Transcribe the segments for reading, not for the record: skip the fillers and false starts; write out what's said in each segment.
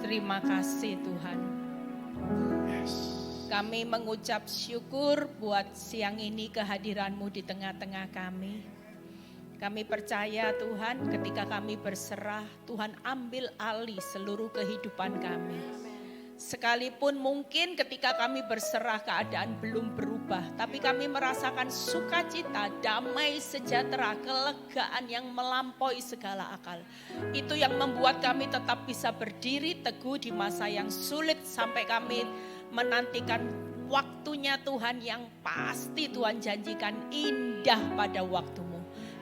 Terima kasih Tuhan. Kami mengucap syukur buat siang ini kehadiran-Mu di tengah-tengah kami. Kami percaya Tuhan ketika kami berserah, Tuhan ambil alih seluruh kehidupan kami. Sekalipun mungkin ketika kami berserah keadaan belum berubah, tapi kami merasakan sukacita, damai, sejahtera, kelegaan yang melampaui segala akal. Itu yang membuat kami tetap bisa berdiri teguh di masa yang sulit sampai kami menantikan waktunya Tuhan yang pasti Tuhan janjikan indah pada waktu-Mu.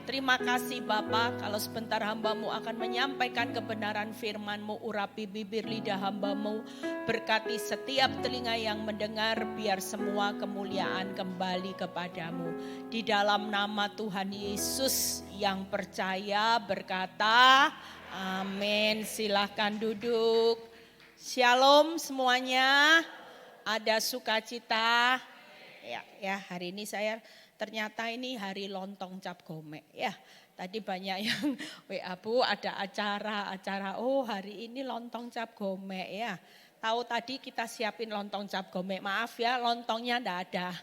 Terima kasih Bapa, kalau sebentar hamba-Mu akan menyampaikan kebenaran firman-Mu, urapi bibir lidah hamba-Mu, berkati setiap telinga yang mendengar, biar semua kemuliaan kembali kepadamu. Di dalam nama Tuhan Yesus yang percaya berkata, amin. Silahkan duduk. Shalom semuanya, ada sukacita. Ya, hari ini saya ternyata ini hari lontong cap gome ya. Tadi banyak yang WA Bu ada acara. Oh hari ini lontong cap gome ya. Tahu tadi kita siapin lontong cap gome. Maaf ya lontongnya enggak ada.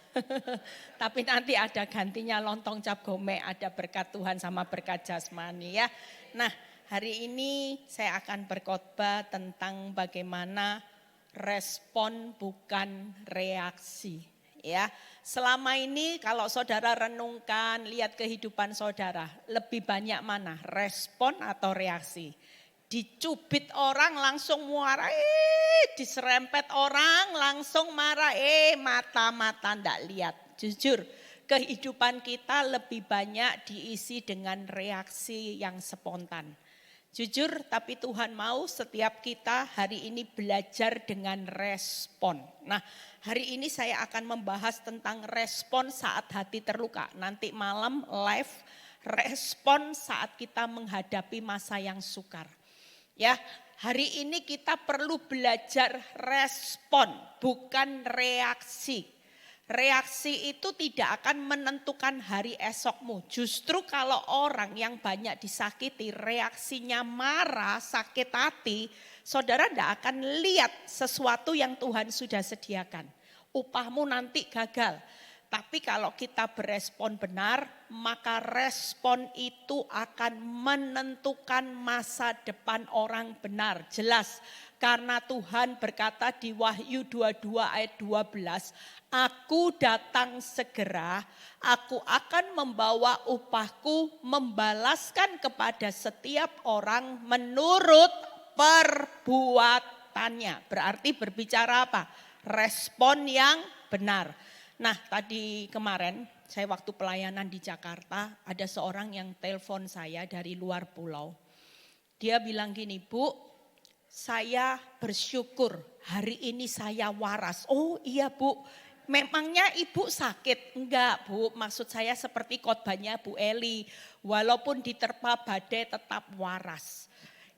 Tapi nanti ada gantinya lontong cap gome. Ada berkat Tuhan sama berkat jasmani ya. Nah hari ini saya akan berkhotbah tentang bagaimana respon bukan reaksi. Ya, selama ini kalau saudara renungkan, lihat kehidupan saudara, lebih banyak mana? Respon atau reaksi? Dicubit orang langsung marah, diserempet orang langsung marah, mata-mata ndak lihat. Jujur, kehidupan kita lebih banyak diisi dengan reaksi yang spontan. Jujur, tapi Tuhan mau setiap kita hari ini belajar dengan respon. Nah, hari ini saya akan membahas tentang respon saat hati terluka. Nanti malam live respon saat kita menghadapi masa yang sukar. Ya, hari ini kita perlu belajar respon, bukan reaksi. Reaksi itu tidak akan menentukan hari esokmu. Justru kalau orang yang banyak disakiti, reaksinya marah, sakit hati, saudara tidak akan lihat sesuatu yang Tuhan sudah sediakan. Upahmu nanti gagal. Tapi kalau kita berespon benar, maka respon itu akan menentukan masa depan orang benar. Jelas, karena Tuhan berkata di Wahyu 22 ayat 12, aku datang segera, aku akan membawa upahku, membalaskan kepada setiap orang menurut perbuatannya. Berarti berbicara apa? Respon yang benar. Nah tadi kemarin saya waktu pelayanan di Jakarta ada seorang yang telepon saya dari luar pulau. Dia bilang gini, Bu, saya bersyukur hari ini saya waras. Oh iya Bu, memangnya Ibu sakit? Enggak Bu, maksud saya seperti khotbahnya Bu Eli. Walaupun diterpa badai tetap waras.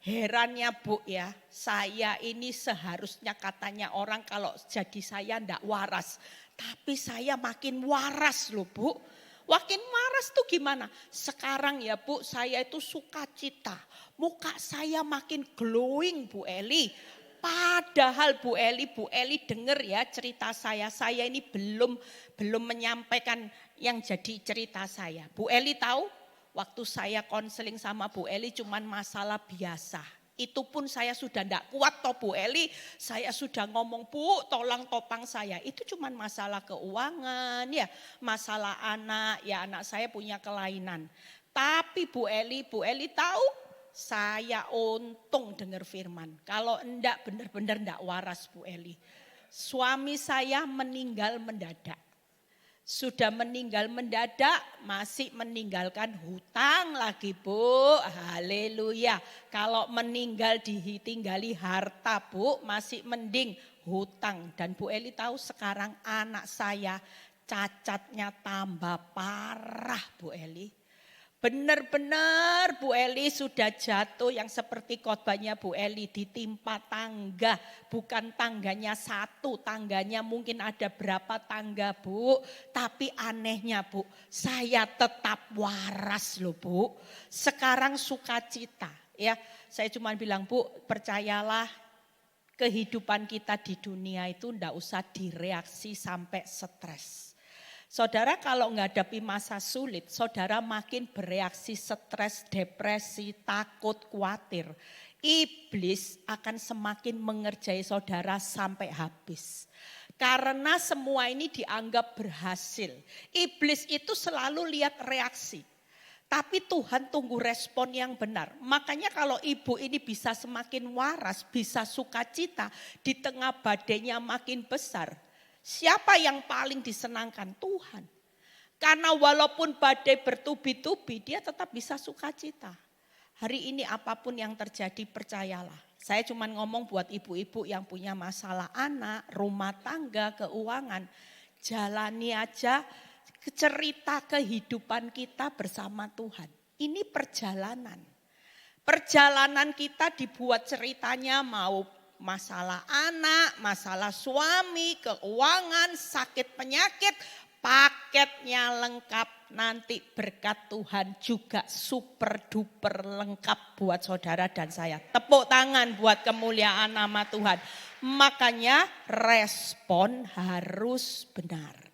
Herannya Bu ya, saya ini seharusnya katanya orang kalau jadi saya enggak waras. Tapi saya makin waras loh Bu. Makin waras tuh gimana? Sekarang ya Bu, saya itu sukacita. Muka saya makin glowing Bu Eli. Padahal Bu Eli dengar ya cerita saya ini belum menyampaikan yang jadi cerita saya. Bu Eli tahu waktu saya konseling sama Bu Eli cuman masalah biasa. Itu pun saya sudah tidak kuat toh Bu Eli, saya sudah ngomong Bu tolong topang saya. Itu cuman masalah keuangan ya, masalah anak, ya anak saya punya kelainan. Tapi Bu Eli tahu saya untung dengar firman. Kalau enggak benar-benar enggak waras Bu Eli. Suami saya meninggal mendadak. Sudah meninggal mendadak, masih meninggalkan hutang lagi Bu, haleluya. Kalau meninggal ditinggali harta Bu, masih mending hutang. Dan Bu Eli tahu sekarang anak saya cacatnya tambah parah Bu Eli. Benar-benar Bu Eli sudah jatuh yang seperti khotbahnya Bu Eli ditimpa tangga. Bukan tangganya satu, tangganya mungkin ada berapa tangga Bu. Tapi anehnya Bu, saya tetap waras loh Bu. Sekarang sukacita ya. Saya cuma bilang Bu percayalah kehidupan kita di dunia itu ndak usah direaksi sampai stres. Saudara kalau menghadapi masa sulit, saudara makin bereaksi stres, depresi, takut, khawatir. Iblis akan semakin mengerjai saudara sampai habis. Karena semua ini dianggap berhasil. Iblis itu selalu lihat reaksi. Tapi Tuhan tunggu respon yang benar. Makanya kalau ibu ini bisa semakin waras, bisa sukacita di tengah badainya makin besar. Siapa yang paling disenangkan? Tuhan. Karena walaupun badai bertubi-tubi, dia tetap bisa sukacita. Hari ini apapun yang terjadi percayalah. Saya cuma ngomong buat ibu-ibu yang punya masalah anak, rumah tangga, keuangan. Jalani aja cerita kehidupan kita bersama Tuhan. Ini perjalanan. Perjalanan kita dibuat ceritanya mau masalah anak, masalah suami, keuangan, sakit penyakit, paketnya lengkap. Nanti berkat Tuhan juga super duper lengkap buat saudara dan saya. Tepuk tangan buat kemuliaan nama Tuhan. Makanya respon harus benar.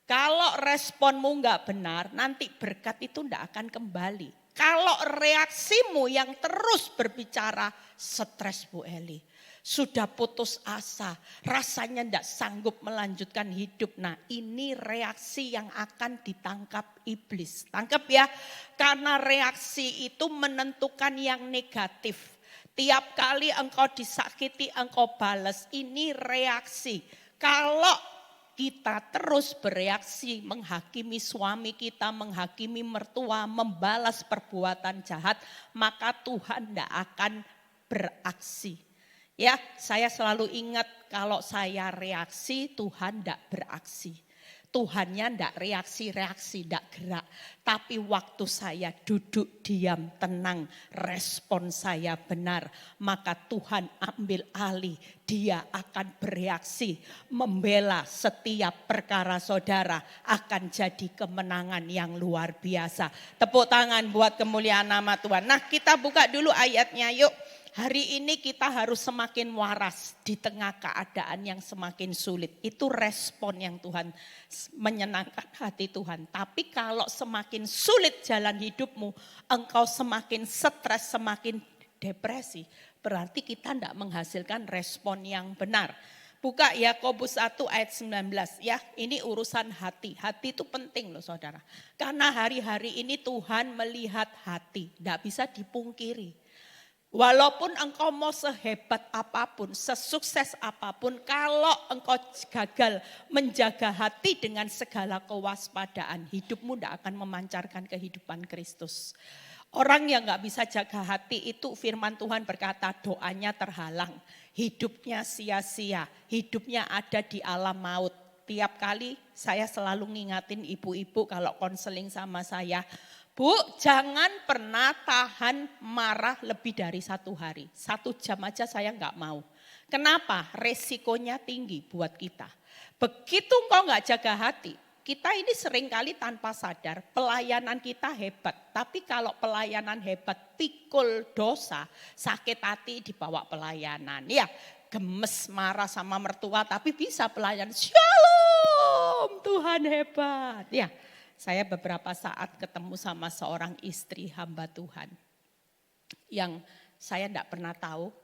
Kalau responmu enggak benar, nanti berkat itu enggak akan kembali. Kalau reaksimu yang terus berbicara, stres Bu Eli. Sudah putus asa, rasanya enggak sanggup melanjutkan hidup. Nah ini reaksi yang akan ditangkap iblis. Tangkap ya, karena reaksi itu menentukan yang negatif. Tiap kali engkau disakiti, engkau balas. Ini reaksi. Kalau kita terus bereaksi menghakimi suami kita, menghakimi mertua, membalas perbuatan jahat, maka Tuhan tidak akan beraksi. Ya, saya selalu ingat kalau saya reaksi, Tuhan tidak beraksi. Tuhannya tidak reaksi-reaksi, tidak gerak. Tapi waktu saya duduk diam, tenang, respon saya benar. Maka Tuhan ambil alih, dia akan bereaksi. Membela setiap perkara saudara akan jadi kemenangan yang luar biasa. Tepuk tangan buat kemuliaan nama Tuhan. Nah kita buka dulu ayatnya yuk. Hari ini kita harus semakin waras di tengah keadaan yang semakin sulit. Itu respon yang Tuhan menyenangkan hati Tuhan. Tapi kalau semakin sulit jalan hidupmu, engkau semakin stres, semakin depresi. Berarti kita tidak menghasilkan respon yang benar. Buka Yakobus 1 ayat 19 ya. Ini urusan hati. Hati itu penting loh saudara. Karena hari-hari ini Tuhan melihat hati. Tidak bisa dipungkiri. Walaupun engkau mau sehebat apapun, sesukses apapun, kalau engkau gagal menjaga hati dengan segala kewaspadaan, hidupmu tidak akan memancarkan kehidupan Kristus. Orang yang gak bisa jaga hati itu firman Tuhan berkata doanya terhalang, hidupnya sia-sia, hidupnya ada di alam maut. Tiap kali saya selalu ngingatin ibu-ibu kalau konseling sama saya, Bu, jangan pernah tahan marah lebih dari 1 hari. 1 jam aja saya enggak mau. Kenapa? Resikonya tinggi buat kita. Begitu engkau enggak jaga hati, kita ini seringkali tanpa sadar pelayanan kita hebat. Tapi kalau pelayanan hebat pikul dosa, sakit hati dibawa pelayanan. Ya, gemes marah sama mertua tapi bisa pelayanan. Shalom, Tuhan hebat. Ya. Saya beberapa saat ketemu sama seorang istri hamba Tuhan yang saya tidak pernah tahu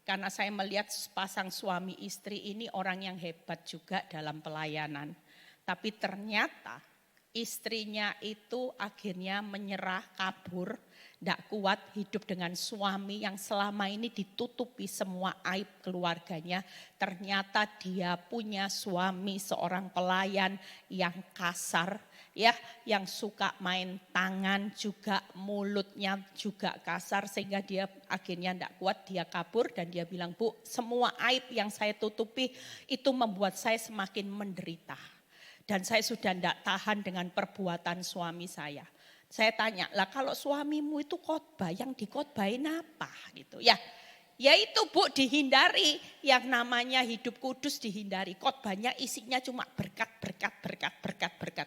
karena saya melihat pasang suami istri ini orang yang hebat juga dalam pelayanan. Tapi ternyata istrinya itu akhirnya menyerah, kabur, tidak kuat hidup dengan suami yang selama ini ditutupi semua aib keluarganya. Ternyata dia punya suami seorang pelayan yang kasar, ya, yang suka main tangan juga, mulutnya juga kasar sehingga dia akhirnya tidak kuat, dia kabur dan dia bilang, Bu, semua aib yang saya tutupi itu membuat saya semakin menderita. Dan saya sudah tidak tahan dengan perbuatan suami saya. Saya tanya, lah kalau suamimu itu khotbah, yang dikhotbahin apa gitu ya? Ya itu Bu, dihindari yang namanya hidup kudus, dihindari. Khotbahnya isinya cuma berkat.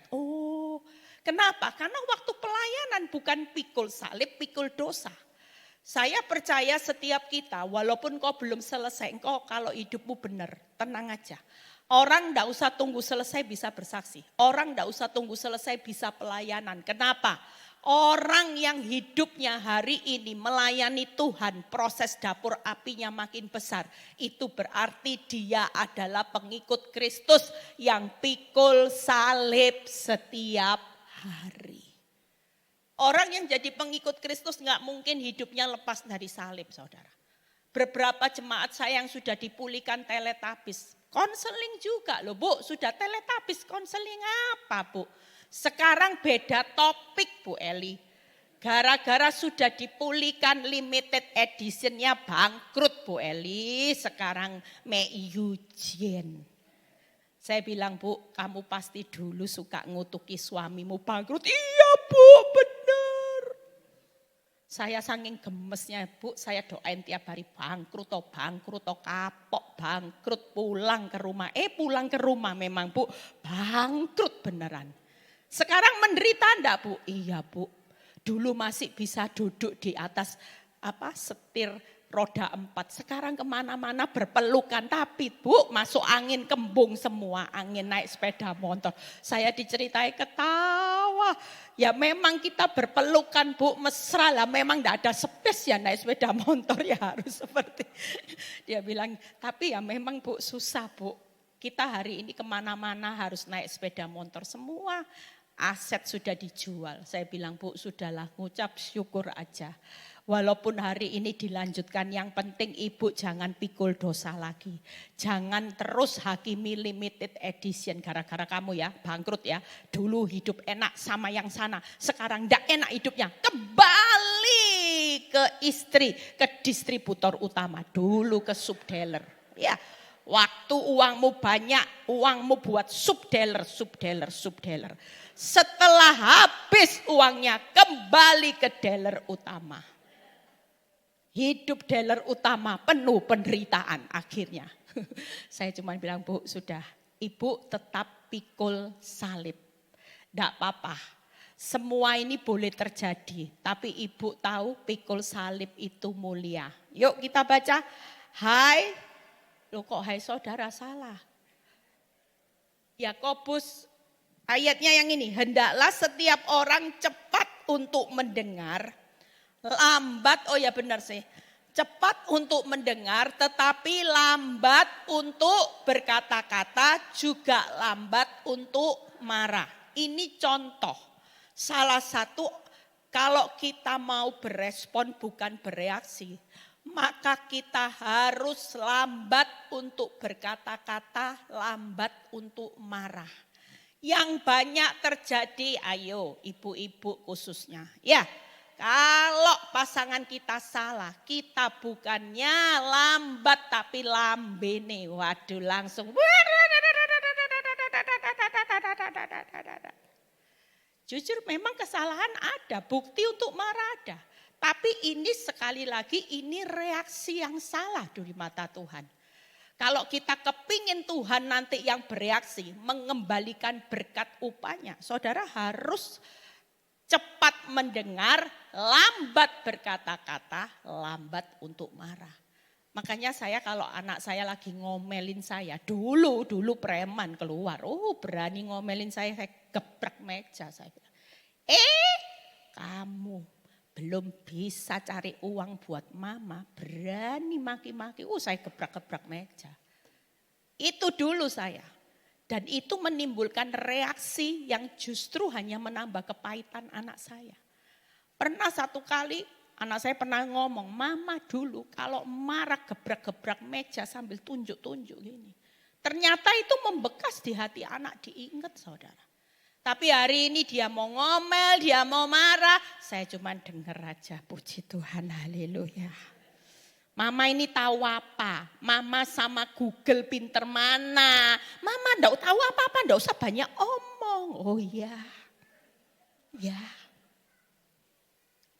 Oh, kenapa? Karena waktu pelayanan bukan pikul salib, pikul dosa. Saya percaya setiap kita, walaupun kau belum selesai, engkau kalau hidupmu benar, tenang aja. Orang enggak usah tunggu selesai bisa bersaksi. Orang enggak usah tunggu selesai bisa pelayanan. Kenapa? Orang yang hidupnya hari ini melayani Tuhan, proses dapur apinya makin besar. Itu berarti dia adalah pengikut Kristus yang pikul salib setiap hari. Orang yang jadi pengikut Kristus nggak mungkin hidupnya lepas dari salib, saudara. Beberapa jemaat saya yang sudah dipulihkan teletabis, konseling juga loh Bu, sudah teletabis, konseling apa Bu? Sekarang beda topik Bu Eli. Gara-gara sudah dipulihkan limited editionnya bangkrut Bu Eli, sekarang Mei Eugene. Saya bilang Bu, kamu pasti dulu suka ngutuki suamimu bangkrut. Iya Bu, benar. Saya saking gemesnya Bu, saya doain tiap hari bangkrut, kapok, bangkrut, pulang ke rumah. Pulang ke rumah memang Bu, bangkrut beneran. Sekarang menderita enggak Bu? Iya Bu, dulu masih bisa duduk di atas setir roda 4. Sekarang kemana-mana berpelukan. Tapi Bu, masuk angin kembung semua. Angin naik sepeda motor. Saya diceritai ketawa. Ya memang kita berpelukan Bu, mesra lah. Memang enggak ada space ya naik sepeda motor ya harus seperti. Dia bilang, tapi ya memang Bu susah Bu. Kita hari ini kemana-mana harus naik sepeda motor. Semua aset sudah dijual. Saya bilang Bu, sudahlah ngucap syukur aja. Walaupun hari ini dilanjutkan, yang penting Ibu jangan pikul dosa lagi. Jangan terus hakimi limited edition gara-gara kamu ya, bangkrut ya. Dulu hidup enak sama yang sana, sekarang enggak enak hidupnya. Kembali ke istri, ke distributor utama, dulu ke subdealer. Ya, waktu uangmu banyak, uangmu buat subdealer. Setelah habis uangnya kembali ke dealer utama. Hidup dealer utama penuh penderitaan akhirnya. Saya cuma bilang Bu, sudah Ibu tetap pikul salib. Tidak apa-apa, semua ini boleh terjadi. Tapi Ibu tahu pikul salib itu mulia. Yuk kita baca. Hai, loh kok hai saudara salah. Yakobus ayatnya yang ini. Hendaklah setiap orang cepat untuk mendengar. Lambat, oh ya benar sih. Cepat untuk mendengar tetapi lambat untuk berkata-kata, juga lambat untuk marah. Ini contoh. Salah satu kalau kita mau berespon bukan bereaksi, maka kita harus lambat untuk berkata-kata, lambat untuk marah. Yang banyak terjadi, ayo ibu-ibu khususnya. Ya. Kalau pasangan kita salah, kita bukannya lambat tapi lambene. Waduh langsung. Jujur memang kesalahan ada, bukti untuk marah ada. Tapi ini sekali lagi ini reaksi yang salah di mata Tuhan. Kalau kita kepingin Tuhan nanti yang bereaksi, mengembalikan berkat upahnya. Saudara harus cepat mendengar, lambat berkata-kata, lambat untuk marah. Makanya saya kalau anak saya lagi ngomelin saya, dulu preman keluar, berani ngomelin saya gebrak meja. Saya bilang, kamu belum bisa cari uang buat mama, berani maki-maki, saya gebrak-gebrak meja. Itu dulu saya. Dan itu menimbulkan reaksi yang justru hanya menambah kepahitan anak saya. Pernah satu kali anak saya pernah ngomong, mama dulu kalau marah gebrak-gebrak meja sambil tunjuk-tunjuk gini. Ternyata itu membekas di hati anak, diingat saudara. Tapi hari ini dia mau ngomel, dia mau marah, saya cuma dengar aja, puji Tuhan, haleluya. Mama ini tahu apa? Mama sama Google pinter mana? Mama enggak tahu apa-apa, enggak usah banyak omong. Oh iya. Ya.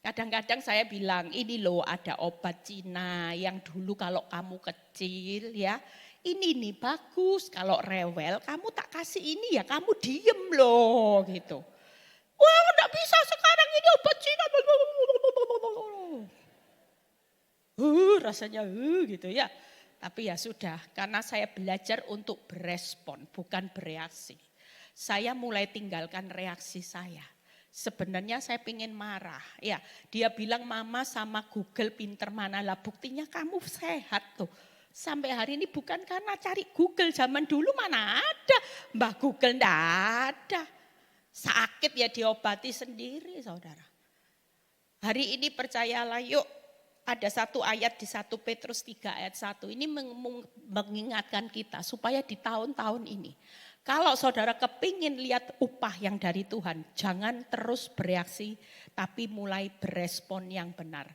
Kadang-kadang saya bilang, ini loh ada obat Cina yang dulu kalau kamu kecil ya. Ini nih bagus, kalau rewel kamu tak kasih ini ya kamu diem loh gitu. Wah enggak bisa sekarang ini obat Cina. rasanya gitu ya. Tapi ya sudah, karena saya belajar untuk berespon, bukan bereaksi. Saya mulai tinggalkan reaksi saya. Sebenarnya saya pengen marah. Ya, dia bilang mama sama Google pinter mana lah. Buktinya kamu sehat tuh. Sampai hari ini bukan karena cari Google. Zaman dulu mana ada. Mbah Google enggak ada. Sakit ya diobati sendiri saudara. Hari ini percayalah yuk. Ada satu ayat di 1 Petrus 3 ayat 1. Ini mengingatkan kita supaya di tahun-tahun ini. Kalau saudara kepingin lihat upah yang dari Tuhan, jangan terus bereaksi, tapi mulai berespon yang benar.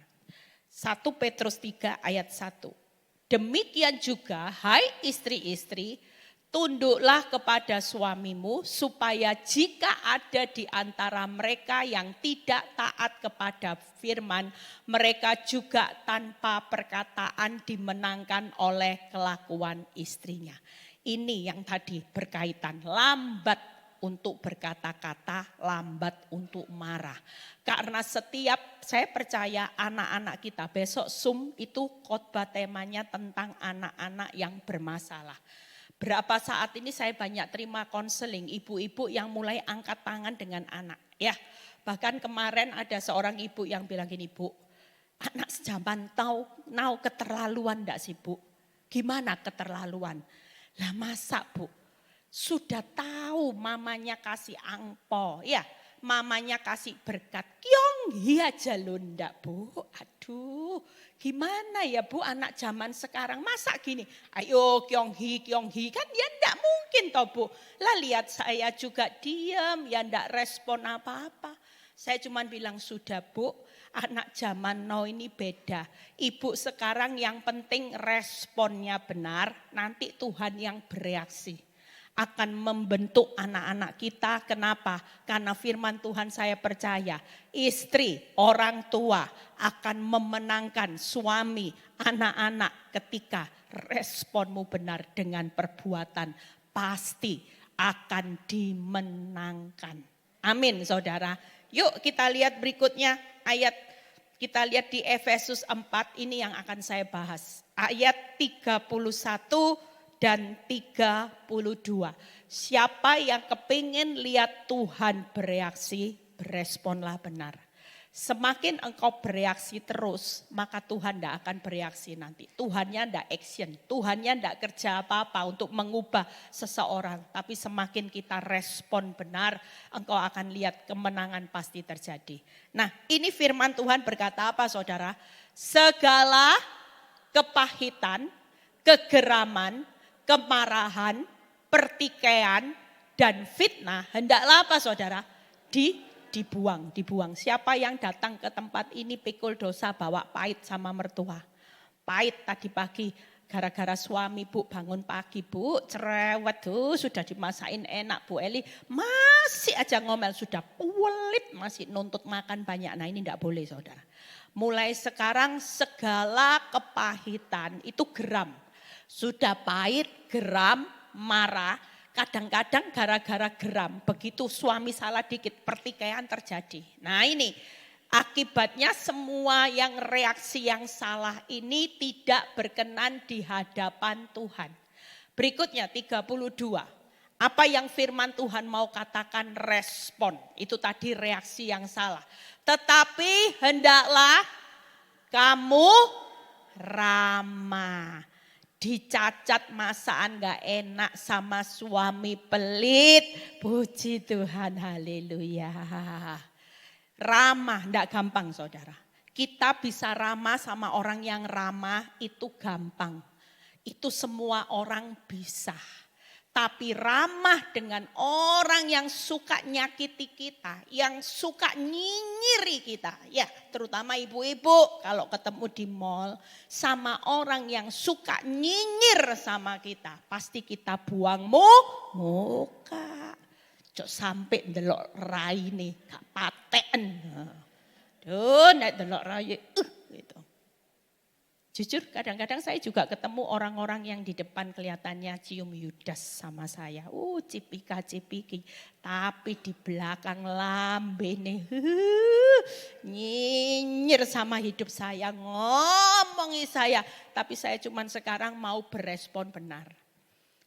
1 Petrus 3 ayat 1. Demikian juga, hai istri-istri, tunduklah kepada suamimu, supaya jika ada di antara mereka yang tidak taat kepada firman, mereka juga tanpa perkataan dimenangkan oleh kelakuan istrinya. Ini yang tadi berkaitan, lambat untuk berkata-kata, lambat untuk marah. Karena setiap, saya percaya anak-anak kita, besok Zoom itu khotbah temanya tentang anak-anak yang bermasalah. Berapa saat ini saya banyak terima konseling ibu-ibu yang mulai angkat tangan dengan anak. Ya, bahkan kemarin ada seorang ibu yang bilang gini, Bu, anak sejaman tahu keterlaluan enggak sih Bu? Gimana keterlaluan? Lah masa Bu, sudah tahu mamanya kasih angpo, ya mamanya kasih berkat, kyonghi aja lo ndak Bu. Aduh gimana ya Bu anak zaman sekarang masa gini, ayo kyonghi kan ya ndak mungkin toh Bu. Lah lihat saya juga diam ya ndak respon apa-apa. Saya cuma bilang sudah Bu, anak zaman now ini beda. Ibu sekarang yang penting responnya benar, nanti Tuhan yang bereaksi. Akan membentuk anak-anak kita, kenapa? Karena firman Tuhan saya percaya, istri, orang tua akan memenangkan suami, anak-anak ketika responmu benar dengan perbuatan. Pasti akan dimenangkan. Amin saudara. Yuk kita lihat berikutnya ayat, kita lihat di Efesus 4 ini yang akan saya bahas. Ayat 31 dan 32. Siapa yang kepingin lihat Tuhan bereaksi, beresponlah benar. Semakin engkau bereaksi terus, maka Tuhan tidak akan bereaksi nanti. Tuhannya tidak action, Tuhannya tidak kerja apa-apa untuk mengubah seseorang. Tapi semakin kita respon benar, engkau akan lihat kemenangan pasti terjadi. Nah ini firman Tuhan berkata apa saudara? Segala kepahitan, kegeraman, kemarahan, pertikaian, dan fitnah hendaklah apa saudara? Dibuang. Siapa yang datang ke tempat ini pikul dosa bawa pahit sama mertua. Pahit tadi pagi gara-gara suami Bu bangun pagi Bu cerewet tuh sudah dimasain enak Bu Eli masih aja ngomel sudah pelit masih nuntut makan banyak. Nah ini tidak boleh saudara. Mulai sekarang segala kepahitan itu geram. Sudah pahit, geram, marah. Kadang-kadang gara-gara geram, begitu suami salah dikit pertikaian terjadi. Nah ini akibatnya semua yang reaksi yang salah ini tidak berkenan di hadapan Tuhan. Berikutnya 32. Apa yang firman Tuhan mau katakan respon. Itu tadi reaksi yang salah. Tetapi hendaklah kamu ramah. Dicacat masakan gak enak sama suami pelit. Puji Tuhan, haleluya. Ramah gak gampang saudara. Kita bisa ramah sama orang yang ramah itu gampang. Itu semua orang bisa. Tapi ramah dengan orang yang suka nyakiti kita, yang suka nyinyiri kita. Ya, terutama ibu-ibu kalau ketemu di mall sama orang yang suka nyinyir sama kita, pasti kita buang muka. Cok sampai ndelok raine gak paten. Duh, nek ndelok raine gitu. Jujur kadang-kadang saya juga ketemu orang-orang yang di depan kelihatannya cium Yudas sama saya. Cipika-cipiki. Tapi di belakang lambene nyinyir sama hidup saya, ngomongi saya. Tapi saya cuman sekarang mau berespon benar.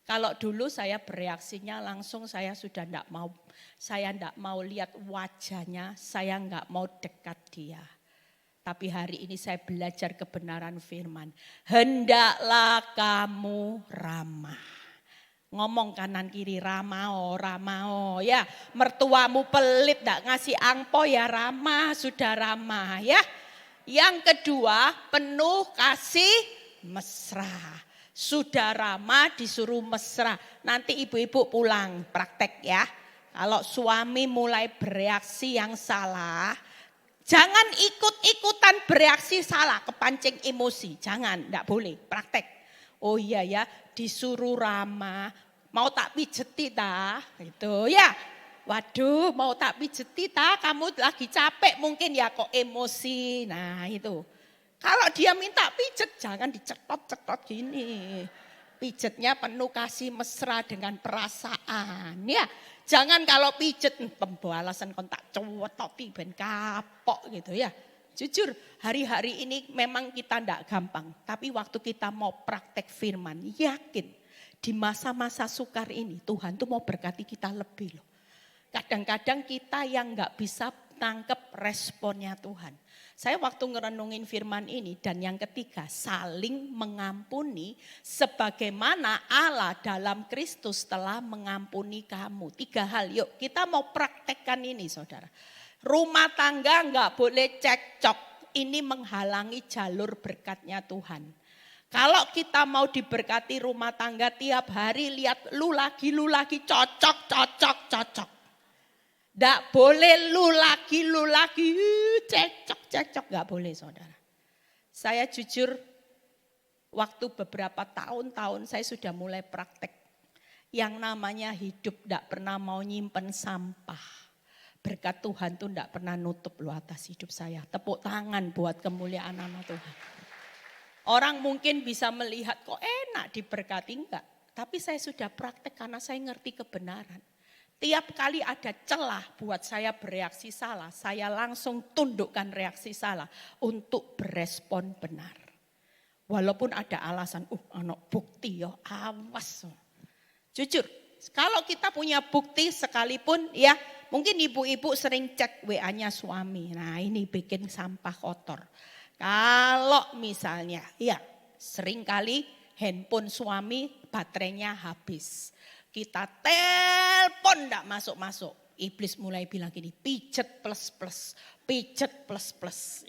Kalau dulu saya bereaksinya langsung saya sudah enggak mau. Saya enggak mau lihat wajahnya, saya enggak mau dekat dia. Tapi hari ini saya belajar kebenaran firman. Hendaklah kamu ramah. Ngomong kanan kiri ramah ya. Mertuamu pelit enggak ngasih angpo ya ramah, sudah ramah ya. Yang kedua penuh kasih mesra. Sudah ramah disuruh mesra. Nanti ibu-ibu pulang praktek ya. Kalau suami mulai bereaksi yang salah, jangan ikut-ikutan bereaksi salah, kepancing emosi. Jangan, enggak boleh, praktek. Oh iya ya, disuruh ramah, mau tak pijeti ta? Gitu ya. Waduh, mau tak pijeti ta? Kamu lagi capek mungkin ya kok emosi. Nah itu. Kalau dia minta pijet, jangan dicetot-cetot gini. Pijetnya penuh kasih mesra dengan perasaan ya. Jangan kalau pijet pembalasan kontak cowototi ben kapok gitu ya. Jujur hari-hari ini memang kita enggak gampang. Tapi waktu kita mau praktek firman, yakin di masa-masa sukar ini Tuhan tuh mau berkati kita lebih loh. Kadang-kadang kita yang enggak bisa tangkep responnya Tuhan. Saya waktu ngerenungin firman ini dan yang ketiga saling mengampuni sebagaimana Allah dalam Kristus telah mengampuni kamu. 3 hal yuk kita mau praktekkan ini saudara. Rumah tangga enggak boleh cekcok, ini menghalangi jalur berkatnya Tuhan. Kalau kita mau diberkati rumah tangga tiap hari lihat lu lagi cocok. Nggak boleh lu lagi, cekcok, nggak boleh saudara. Saya jujur waktu beberapa tahun saya sudah mulai praktek. Yang namanya hidup nggak pernah mau nyimpen sampah. Berkat Tuhan tuh nggak pernah nutup lu atas hidup saya. Tepuk tangan buat kemuliaan nama Tuhan. Orang mungkin bisa melihat kok enak diberkati, enggak. Tapi saya sudah praktek karena saya ngerti kebenaran. Tiap kali ada celah buat saya bereaksi salah, saya langsung tundukkan reaksi salah untuk berespon benar. Walaupun ada alasan, anak bukti ya, awas. Jujur, kalau kita punya bukti sekalipun ya, mungkin ibu-ibu sering cek WA-nya suami. Nah ini bikin sampah kotor. Kalau misalnya, ya sering kali handphone suami baterainya habis. Kita telepon enggak masuk-masuk. Iblis mulai bilang gini, pijet plus.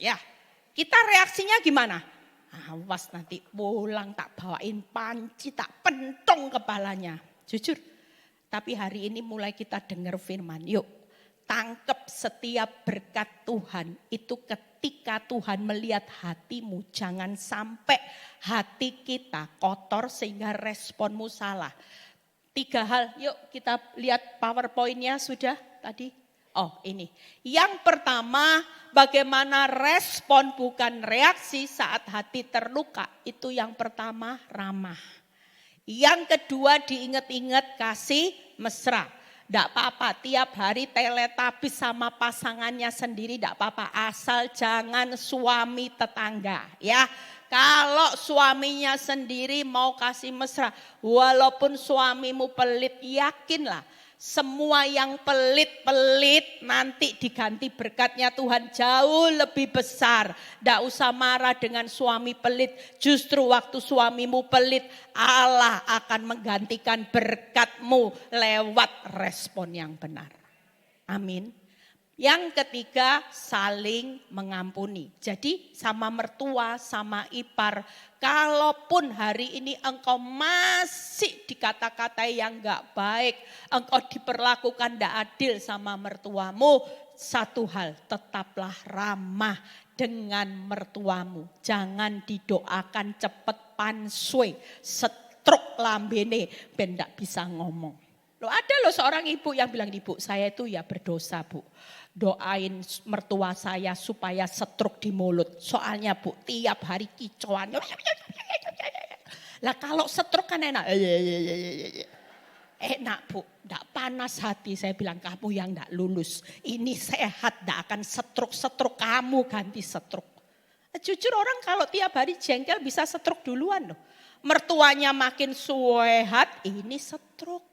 Ya, kita reaksinya gimana? Awas nanti pulang tak bawain panci, tak pentong kepalanya. Jujur, tapi hari ini mulai kita dengar firman. Yuk, tangkep setiap berkat Tuhan. Itu ketika Tuhan melihat hatimu, jangan sampai hati kita kotor sehingga responmu salah. 3 hal, yuk kita lihat PowerPoint-nya sudah tadi. Oh ini, yang pertama bagaimana respon bukan reaksi saat hati terluka. Itu yang pertama ramah. Yang kedua diingat-ingat kasih mesra. Tidak apa-apa tiap hari teletabis sama pasangannya sendiri tidak apa-apa. Asal jangan suami tetangga ya. Kalau suaminya sendiri mau kasih mesra, walaupun suamimu pelit, yakinlah semua yang pelit-pelit nanti diganti berkatnya Tuhan jauh lebih besar. Tidak usah marah dengan suami pelit, justru waktu suamimu pelit, Allah akan menggantikan berkatmu lewat respon yang benar. Amin. Yang ketiga saling mengampuni. Jadi sama mertua, sama ipar. Kalaupun hari ini engkau masih dikata-katai yang enggak baik. Engkau diperlakukan enggak adil sama mertuamu. Satu hal, tetaplah ramah dengan mertuamu. Jangan didoakan cepet panswe, setruk lambene ben enggak bisa ngomong. Loh ada loh seorang ibu yang bilang, ibu saya itu ya berdosa bu. Doain mertua saya supaya stroke di mulut. Soalnya bu tiap hari kicauan. Lah kalau stroke kan enak. Enak bu, enggak panas hati. Saya bilang kamu yang enggak lulus. Ini sehat, enggak akan stroke kamu ganti stroke. Jujur orang kalau tiap hari jengkel bisa stroke duluan loh. Mertuanya makin sehat, ini stroke.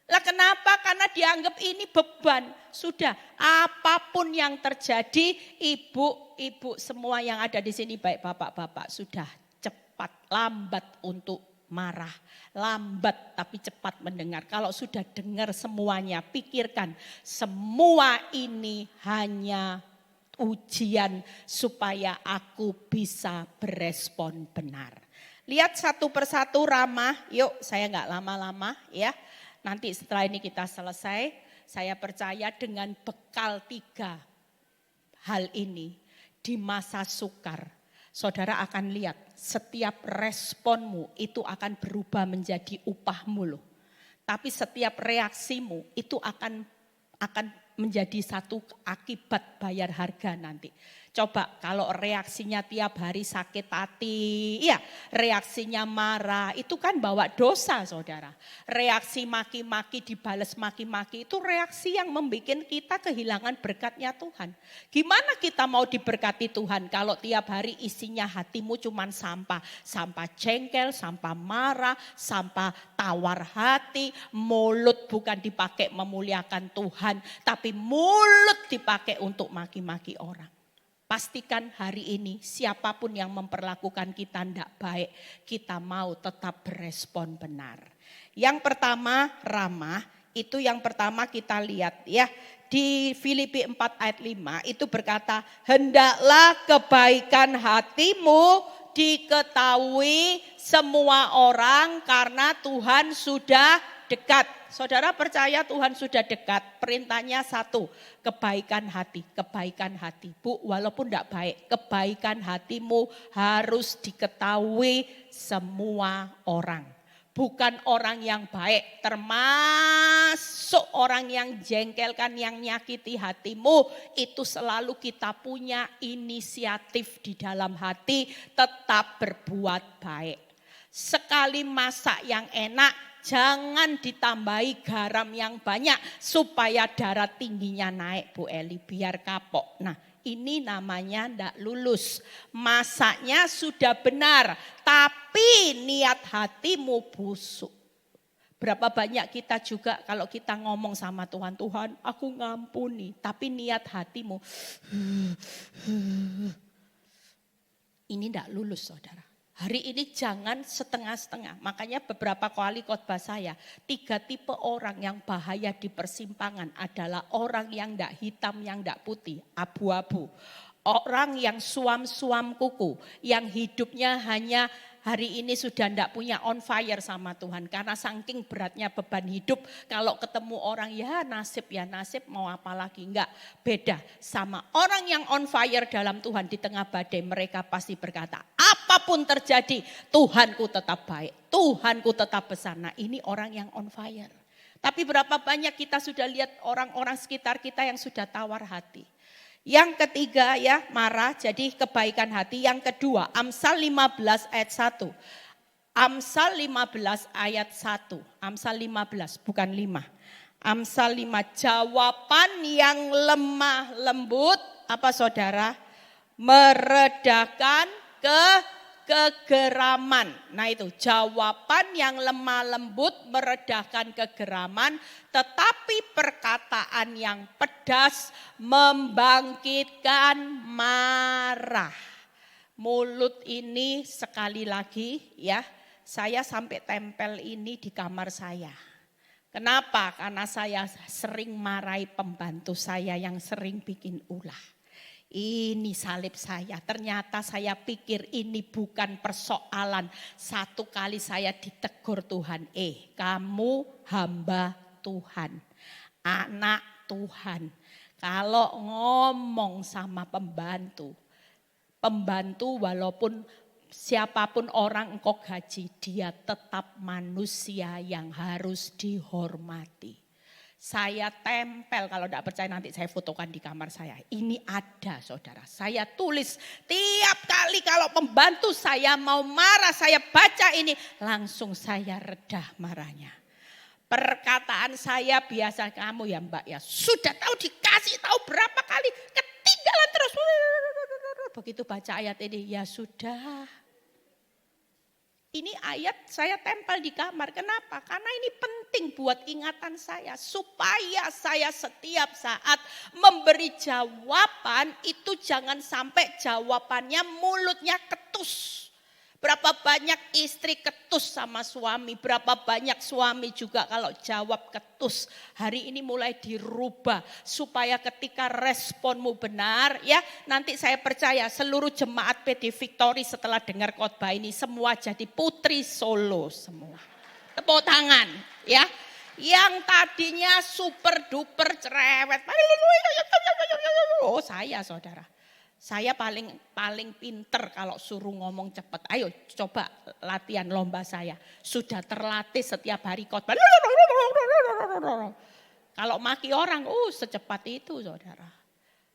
Lah kenapa? Karena dianggap ini beban. Sudah, apapun yang terjadi, ibu-ibu semua yang ada di sini, baik bapak-bapak, sudah cepat, lambat untuk marah. Lambat tapi cepat mendengar. Kalau sudah dengar semuanya, pikirkan semua ini hanya ujian supaya aku bisa berespon benar. Lihat satu persatu Rama, yuk saya enggak lama-lama ya. Nanti setelah ini kita selesai, saya percaya dengan bekal 3 hal ini di masa sukar, saudara akan lihat setiap responmu itu akan berubah menjadi upahmu loh. Tapi setiap reaksimu itu akan menjadi satu akibat bayar harga nanti. Coba kalau reaksinya tiap hari sakit hati, ya reaksinya marah, itu kan bawa dosa saudara. Reaksi maki-maki dibales maki-maki itu reaksi yang membuat kita kehilangan berkatnya Tuhan. Gimana kita mau diberkati Tuhan kalau tiap hari isinya hatimu cuman sampah. Sampah jengkel, sampah marah, sampah tawar hati, mulut bukan dipakai memuliakan Tuhan, tapi mulut dipakai untuk maki-maki orang. Pastikan hari ini siapapun yang memperlakukan kita tidak baik, kita mau tetap berespon benar. Yang pertama ramah, itu yang pertama kita lihat ya. Di Filipi 4 ayat 5 itu berkata, hendaklah kebaikan hatimu diketahui semua orang karena Tuhan sudah dekat. Saudara percaya Tuhan sudah dekat, perintahnya satu, kebaikan hati, kebaikan hati. Bu, walaupun tidak baik, kebaikan hatimu harus diketahui semua orang. Bukan orang yang baik, termasuk orang yang jengkelkan, yang nyakiti hatimu. Itu selalu kita punya inisiatif di dalam hati, tetap berbuat baik. Sekali masak yang enak, jangan ditambahi garam yang banyak supaya darah tingginya naik Bu Eli, biar kapok. Nah ini namanya ndak lulus. Masaknya sudah benar tapi niat hatimu busuk. Berapa banyak kita juga kalau kita ngomong sama Tuhan, Tuhan aku ngampuni, tapi niat hatimu ini ndak lulus saudara. Hari ini jangan setengah-setengah. Makanya beberapa kali khotbah saya, 3 tipe orang yang bahaya di persimpangan adalah orang yang tidak hitam, yang tidak putih, abu-abu. Orang yang suam-suam kuku, yang hidupnya hanya hari ini sudah tidak punya on fire sama Tuhan. Karena saking beratnya beban hidup, kalau ketemu orang ya nasib mau apa lagi. Enggak, beda sama orang yang on fire dalam Tuhan di tengah badai. Mereka pasti berkata, apapun terjadi Tuhanku tetap baik, Tuhanku tetap besar. Nah ini orang yang on fire. Tapi berapa banyak kita sudah lihat orang-orang sekitar kita yang sudah tawar hati. Yang ketiga ya marah, jadi kebaikan hati. Yang kedua Amsal 15 ayat 1. Amsal 15 ayat 1. Amsal 15 bukan 5. Amsal 5, jawaban yang lemah lembut apa saudara? Meredakan kegeraman. Nah itu jawaban yang lemah lembut meredakan kegeraman, tetapi perkataan yang pedas membangkitkan marah. Mulut ini sekali lagi ya, saya sampai tempel ini di kamar saya. Kenapa? Karena saya sering marahi pembantu saya yang sering bikin ulah. Ini salib saya, ternyata saya pikir ini bukan persoalan. Satu kali saya ditegur Tuhan, kamu hamba Tuhan, anak Tuhan. Kalau ngomong sama pembantu walaupun Siapapun orang engkau gaji, dia tetap manusia yang harus dihormati. Saya tempel, kalau tidak percaya nanti saya fotokan di kamar saya. Ini ada saudara, saya tulis tiap kali kalau pembantu saya mau marah, saya baca ini, langsung saya redah marahnya. Perkataan saya biasa, kamu ya mbak ya, sudah tahu dikasih tahu berapa kali, ketinggalan terus. Begitu baca ayat ini, ya sudah. Ini ayat saya tempel di kamar. Kenapa? Karena ini penting buat ingatan saya. Supaya saya setiap saat memberi jawaban itu jangan sampai jawabannya mulutnya ketus. Berapa banyak istri ketus sama suami. Berapa banyak suami juga kalau jawab ketus. Hari ini mulai dirubah. Supaya ketika responmu benar. Ya, nanti saya percaya seluruh jemaat PD Victory setelah dengar khotbah ini. Semua jadi putri Solo semua. Tepuk tangan. Ya, yang tadinya super duper cerewet. Oh saya saudara. Saya paling pinter kalau suruh ngomong cepat. Ayo coba latihan lomba saya. Sudah terlatih setiap hari khotbah. Kalau maki orang, secepat itu saudara.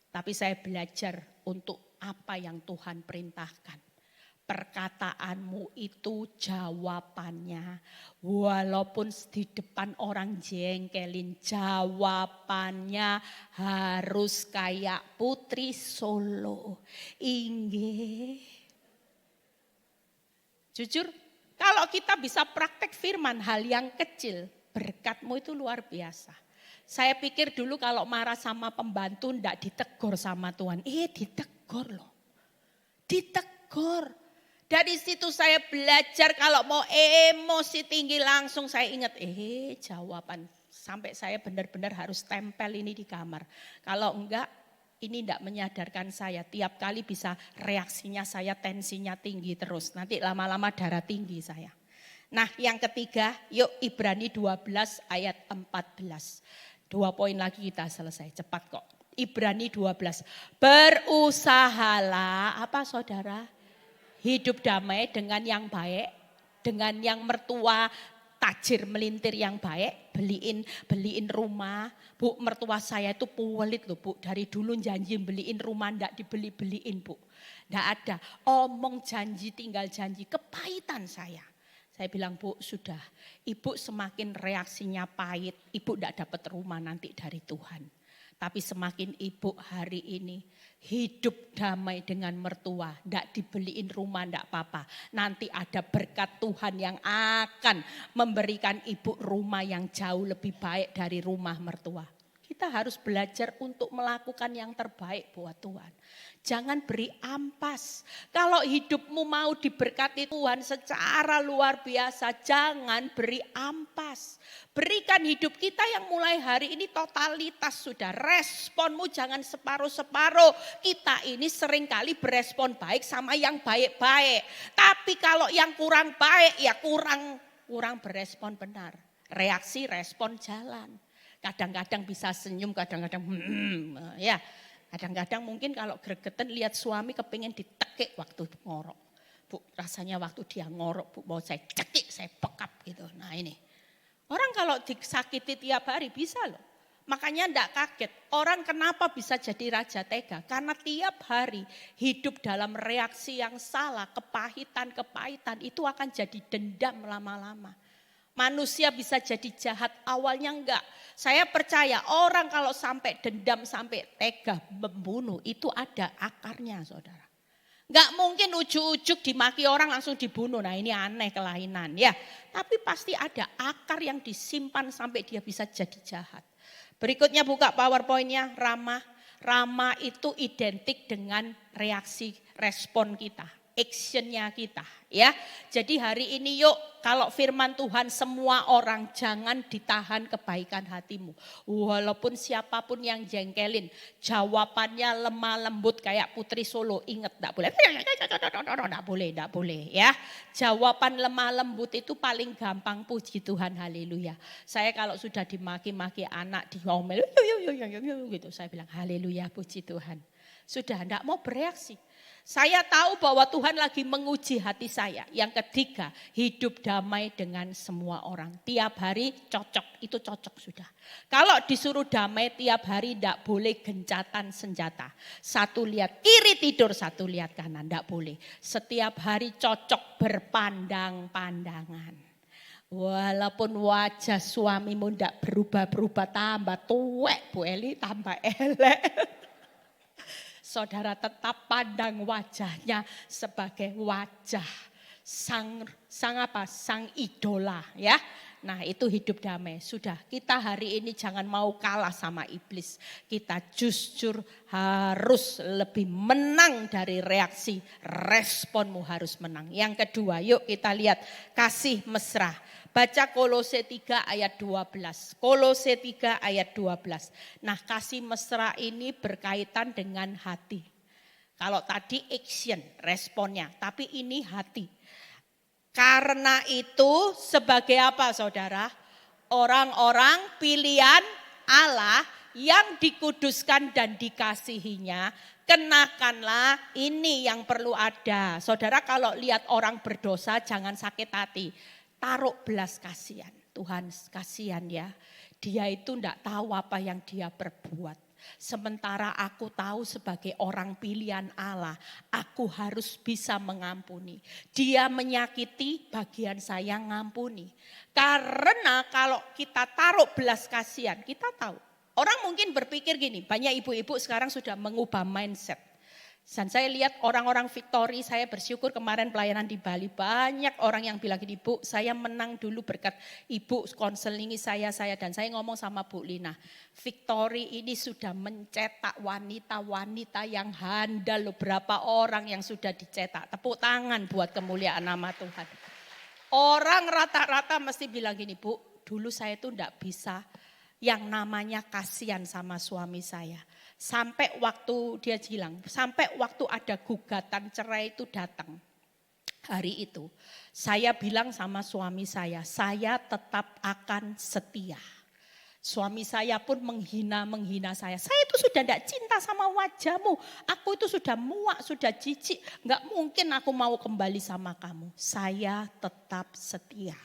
Tapi saya belajar untuk apa yang Tuhan perintahkan. Perkataanmu itu jawabannya. Walaupun di depan orang jengkelin, jawabannya harus kayak putri Solo. Inggih. Jujur, kalau kita bisa praktek firman hal yang kecil, berkatmu itu luar biasa. Saya pikir dulu kalau marah sama pembantu enggak ditegur sama Tuhan. Ditegur loh. Ditegur. Dari situ saya belajar kalau mau emosi tinggi langsung saya ingat jawaban. Sampai saya benar-benar harus tempel ini di kamar. Kalau enggak ini enggak menyadarkan saya. Tiap kali bisa reaksinya saya tensinya tinggi terus. Nanti lama-lama darah tinggi saya. Nah yang ketiga yuk Ibrani 12 ayat 14. 2 poin lagi kita selesai cepat kok. Ibrani 12. Berusahalah apa saudara? Hidup damai dengan yang baik, dengan yang mertua tajir melintir yang baik, beliin rumah. Bu, mertua saya itu pelit loh Bu, dari dulu janji beliin rumah enggak dibeli-beliin Bu. Enggak ada, omong janji tinggal janji, kepahitan saya. Saya bilang Bu sudah, Ibu semakin reaksinya pahit, Ibu enggak dapat rumah nanti dari Tuhan. Tapi semakin ibu hari ini hidup damai dengan mertua. Tidak dibeliin rumah, tidak apa-apa. Nanti ada berkat Tuhan yang akan memberikan ibu rumah yang jauh lebih baik dari rumah mertua. Kita harus belajar untuk melakukan yang terbaik buat Tuhan. Jangan beri ampas. Kalau hidupmu mau diberkati Tuhan secara luar biasa, jangan beri ampas. Berikan hidup kita yang mulai hari ini totalitas sudah. Responmu jangan separuh-separuh. Kita ini seringkali berespon baik sama yang baik-baik. Tapi kalau yang kurang baik ya kurang berespon benar. Reaksi, respon jalan. Kadang-kadang bisa senyum, kadang-kadang ya. Kadang-kadang mungkin kalau gregetan lihat suami kepingin ditekik waktu ngorok. Bu, rasanya waktu dia ngorok, Bu, mau saya cekik, saya pekap gitu. Nah ini, orang kalau disakiti tiap hari bisa loh. Makanya enggak kaget, orang kenapa bisa jadi raja tega. Karena tiap hari hidup dalam reaksi yang salah, kepahitan itu akan jadi dendam lama-lama. Manusia bisa jadi jahat, awalnya enggak. Saya percaya orang kalau sampai dendam, sampai tega membunuh, itu ada akarnya saudara. Enggak mungkin ujuk-ujuk dimaki orang langsung dibunuh, nah ini aneh kelainan ya. Tapi pasti ada akar yang disimpan sampai dia bisa jadi jahat. Berikutnya buka PowerPoint-nya, ramah. Ramah itu identik dengan reaksi respon kita. Actionnya kita ya. Jadi hari ini yuk kalau firman Tuhan semua orang jangan ditahan kebaikan hatimu. Walaupun siapapun yang jengkelin jawabannya lemah lembut kayak putri Solo. Ingat enggak boleh. Enggak boleh ya. Jawaban lemah lembut itu paling gampang puji Tuhan haleluya. Saya kalau sudah dimaki-maki anak diomel gitu saya bilang haleluya puji Tuhan. Sudah enggak mau bereaksi. Saya tahu bahwa Tuhan lagi menguji hati saya. Yang ketiga, hidup damai dengan semua orang. Tiap hari cocok, itu cocok sudah. Kalau disuruh damai tiap hari tidak boleh gencatan senjata. Satu lihat kiri tidur, satu lihat kanan, tidak boleh. Setiap hari cocok berpandang-pandangan. Walaupun wajah suamimu tidak berubah-berubah, tambah tuwek Bu Eli, tambah elek. Saudara tetap pandang wajahnya sebagai wajah sang idola ya. Nah itu hidup damai. Sudah kita hari ini jangan mau kalah sama iblis. Kita justru harus lebih menang dari reaksi. Responmu harus menang. Yang kedua yuk kita lihat kasih mesra. Baca Kolose 3 ayat 12. Kolose 3 ayat 12. Nah kasih mesra ini berkaitan dengan hati. Kalau tadi action, responnya. Tapi ini hati. Karena itu sebagai apa saudara? Orang-orang pilihan Allah yang dikuduskan dan dikasihinya. Kenakanlah ini yang perlu ada. Saudara kalau lihat orang berdosa jangan sakit hati. Taruh belas kasihan. Tuhan kasihan ya. Dia itu tidak tahu apa yang dia perbuat. Sementara aku tahu sebagai orang pilihan Allah. Aku harus bisa mengampuni. Dia menyakiti bagian saya ngampuni. Karena kalau kita taruh belas kasihan. Kita tahu. Orang mungkin berpikir gini. Banyak ibu-ibu sekarang sudah mengubah mindset. Dan saya lihat orang-orang Victory, saya bersyukur kemarin pelayanan di Bali. Banyak orang yang bilang gini, Bu saya menang dulu berkat Ibu konselingi saya. Dan saya ngomong sama Bu Lina. Victory ini sudah mencetak wanita-wanita yang handal loh. Berapa orang yang sudah dicetak. Tepuk tangan buat kemuliaan nama Tuhan. Orang rata-rata mesti bilang gini, Bu dulu saya tuh enggak bisa yang namanya kasihan sama suami saya. Sampai waktu dia bilang, sampai waktu ada gugatan cerai itu datang. Hari itu saya bilang sama suami saya tetap akan setia. Suami saya pun menghina saya. Saya itu sudah tidak cinta sama wajahmu. Aku itu sudah muak, sudah jijik. Enggak mungkin aku mau kembali sama kamu. Saya tetap setia.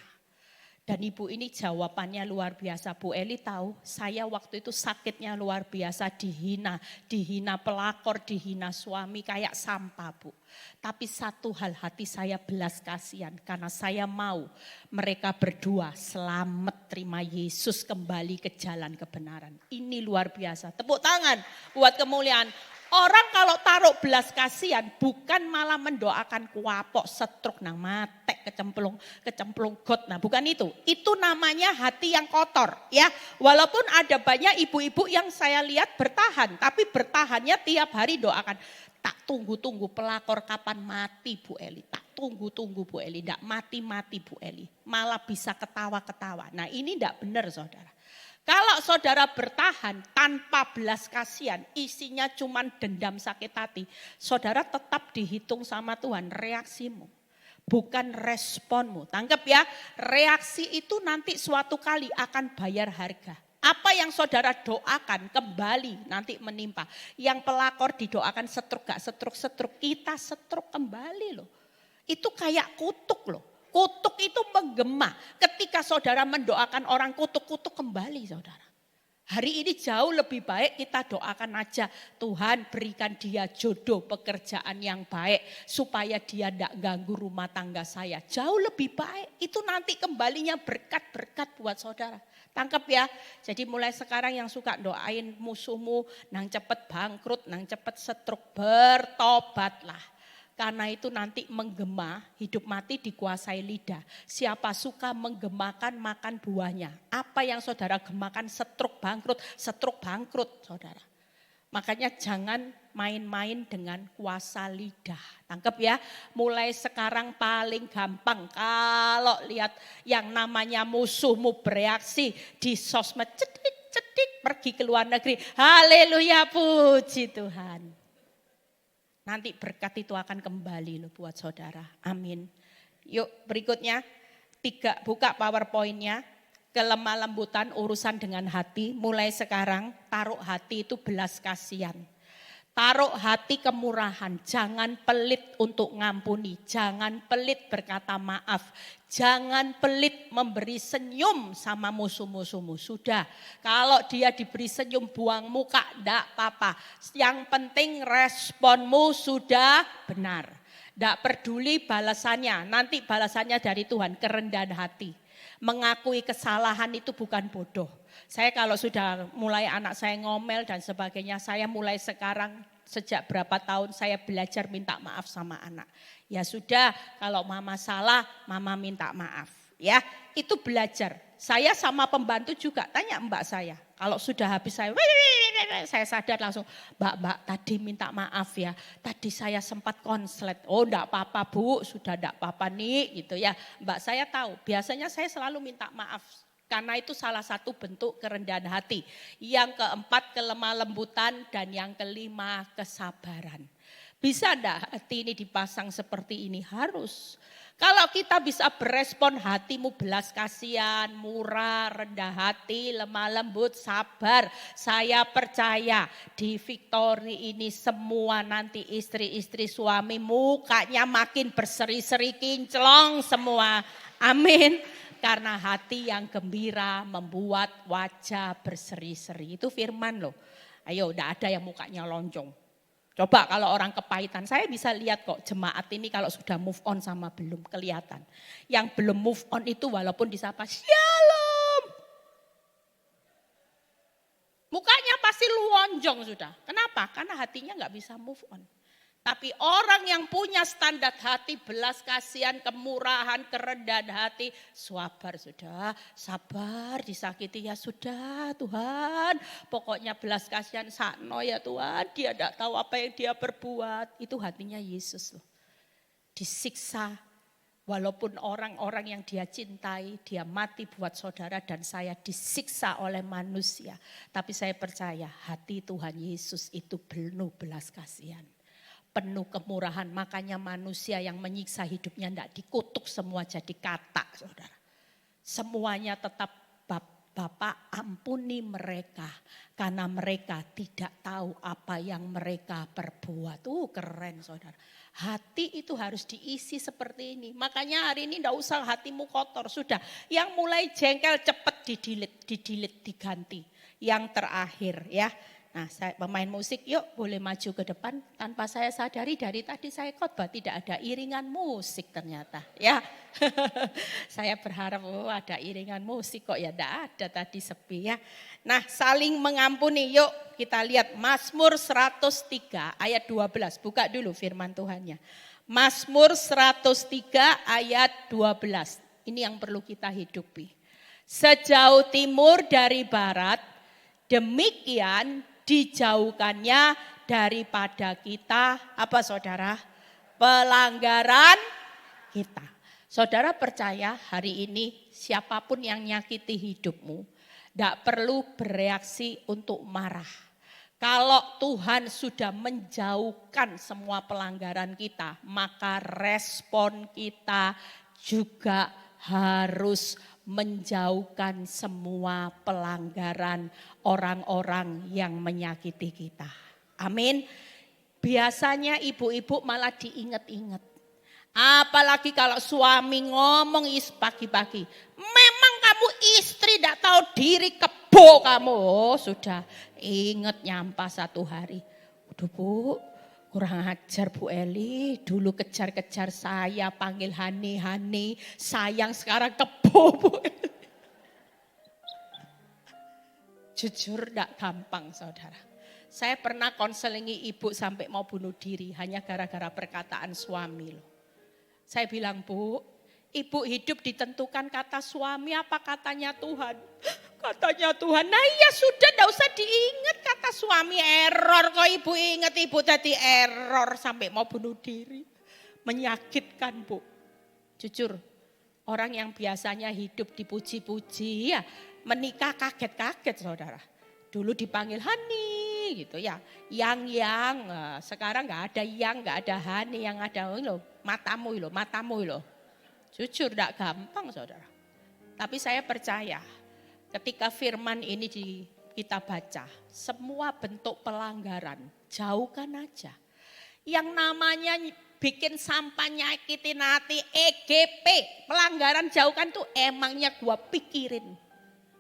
Dan ibu ini jawabannya luar biasa. Bu Eli tahu saya waktu itu sakitnya luar biasa, dihina pelakor, dihina suami kayak sampah Bu. Tapi satu hal hati saya belas kasihan karena saya mau mereka berdua selamat terima Yesus kembali ke jalan kebenaran. Ini luar biasa. Tepuk tangan buat kemuliaan. Orang kalau taruh belas kasihan bukan malah mendoakan kuapok, setruk, nang matek, kecemplung got. Nah bukan itu. Itu namanya hati yang kotor ya. Walaupun ada banyak ibu-ibu yang saya lihat bertahan. Tapi bertahannya tiap hari doakan. Tak tunggu-tunggu pelakor kapan mati Bu Eli. Tak tunggu-tunggu Bu Eli. Tidak mati-mati Bu Eli. Malah bisa ketawa-ketawa. Nah ini tidak benar saudara. Kalau saudara bertahan tanpa belas kasihan, isinya cuma dendam sakit hati. Saudara tetap dihitung sama Tuhan reaksimu. Bukan responmu. Tangkap ya, reaksi itu nanti suatu kali akan bayar harga. Apa yang saudara doakan kembali nanti menimpa. Yang pelakor didoakan setruk gak setruk, kita setruk kembali loh. Itu kayak kutuk loh. Kutuk itu menggema. Ketika saudara mendoakan orang kutuk kembali saudara. Hari ini jauh lebih baik kita doakan aja. Tuhan berikan dia jodoh pekerjaan yang baik. Supaya dia tidak ganggu rumah tangga saya. Jauh lebih baik. Itu nanti kembalinya berkat-berkat buat saudara. Tangkap ya. Jadi mulai sekarang yang suka doain musuhmu. Nang cepet bangkrut, nang cepet setruk. Bertobatlah. Karena itu nanti menggema, hidup mati dikuasai lidah. Siapa suka menggemakan makan buahnya. Apa yang saudara gemakan setruk bangkrut saudara. Makanya jangan main-main dengan kuasa lidah. Tangkap ya, mulai sekarang paling gampang. Kalau lihat yang namanya musuhmu bereaksi di sosmed cedik pergi ke luar negeri. Haleluya, puji Tuhan. Nanti berkat itu akan kembali loh buat saudara. Amin. Yuk berikutnya. 3 buka PowerPoint-nya. Kelemah lembutan urusan dengan hati. Mulai sekarang taruh hati itu belas kasihan. Taruh hati kemurahan, jangan pelit untuk ngampuni, jangan pelit berkata maaf, jangan pelit memberi senyum sama musuh-musuhmu. Sudah, kalau dia diberi senyum buang muka, enggak apa-apa. Yang penting responmu sudah benar. Enggak peduli balasannya, nanti balasannya dari Tuhan, kerendahan hati. Mengakui kesalahan itu bukan bodoh. Saya kalau sudah mulai anak saya ngomel dan sebagainya, saya mulai sekarang sejak berapa tahun saya belajar minta maaf sama anak. Ya sudah, kalau mama salah, mama minta maaf. Ya, itu belajar. Saya sama pembantu juga, tanya mbak saya. Kalau sudah habis saya sadar langsung, mbak tadi minta maaf ya. Tadi saya sempat konslet. Oh enggak apa-apa bu, sudah enggak apa-apa nih gitu ya. Mbak saya tahu, biasanya saya selalu minta maaf. Karena itu salah satu bentuk kerendahan hati. Yang keempat kelemah lembutan dan yang kelima kesabaran. Bisa enggak hati ini dipasang seperti ini? Harus. Kalau kita bisa berespon hatimu belas kasihan, murah, rendah hati, lemah lembut, sabar. Saya percaya di Victory ini semua nanti istri-istri suami mukanya makin berseri-seri kinclong semua. Amin. Karena hati yang gembira membuat wajah berseri-seri. Itu firman loh. Ayo udah ada yang mukanya lonjong. Coba kalau orang kepahitan, saya bisa lihat kok jemaat ini kalau sudah move on sama belum kelihatan. Yang belum move on itu walaupun disapa shalom. Mukanya pasti lonjong sudah. Kenapa? Karena hatinya gak bisa move on. Tapi orang yang punya standar hati, belas kasihan, kemurahan, kerendahan hati, sabar sudah, sabar disakiti ya sudah Tuhan. Pokoknya belas kasihan sakno ya Tuhan, dia tidak tahu apa yang dia perbuat. Itu hatinya Yesus loh. Disiksa walaupun orang-orang yang dia cintai, dia mati buat saudara dan saya disiksa oleh manusia. Tapi saya percaya hati Tuhan Yesus itu penuh belas kasihan. Penuh kemurahan, makanya manusia yang menyiksa hidupnya tidak dikutuk semua jadi katak saudara. Semuanya tetap Bapak ampuni mereka karena mereka tidak tahu apa yang mereka perbuat. Keren saudara. Hati itu harus diisi seperti ini. Makanya hari ini tidak usah hatimu kotor. Sudah yang mulai jengkel cepat didilit, diganti. Yang terakhir ya. Nah, saya pemain musik yuk boleh maju ke depan. Tanpa saya sadari dari tadi saya khotbah tidak ada iringan musik ternyata. Ya, saya berharap ada iringan musik kok ya tidak ada tadi sepi ya. Nah, saling mengampuni yuk kita lihat Mazmur 103 ayat 12. Buka dulu firman Tuhannya. Mazmur 103 ayat 12. Ini yang perlu kita hidupi. Sejauh timur dari barat, demikian dijauhkannya daripada kita, apa saudara? Pelanggaran kita. Saudara percaya hari ini siapapun yang nyakiti hidupmu, tidak perlu bereaksi untuk marah. Kalau Tuhan sudah menjauhkan semua pelanggaran kita, maka respon kita juga harus menjauhkan semua pelanggaran orang-orang yang menyakiti kita. Amin. Biasanya ibu-ibu malah diingat-ingat. Apalagi kalau suami ngomong pagi-pagi. Memang kamu istri tidak tahu diri, kebo kamu. Oh sudah ingat nyampah satu hari. Udah bu. Kurang ajar Bu Eli, dulu kejar-kejar saya, panggil Hani, sayang sekarang kebo Bu Eli. Jujur tidak gampang saudara. Saya pernah konselingi ibu sampai mau bunuh diri hanya gara-gara perkataan suami loh. Saya bilang Bu, ibu hidup ditentukan kata suami apa katanya Tuhan? Katanya Tuhan, nah iya sudah tidak usah diingat kata suami error kok ibu ingat ibu tadi error sampai mau bunuh diri. Menyakitkan Bu. Jujur orang yang biasanya hidup dipuji-puji ya menikah kaget-kaget saudara. Dulu dipanggil Hani gitu ya. Yang sekarang gak ada yang gak ada Hani yang ada matamu loh. Jujur tidak gampang saudara. Tapi saya percaya ketika firman ini kita baca, semua bentuk pelanggaran jauhkan aja. Yang namanya bikin sampah nyakitin hati, EGP, pelanggaran jauhkan tuh emangnya gua pikirin.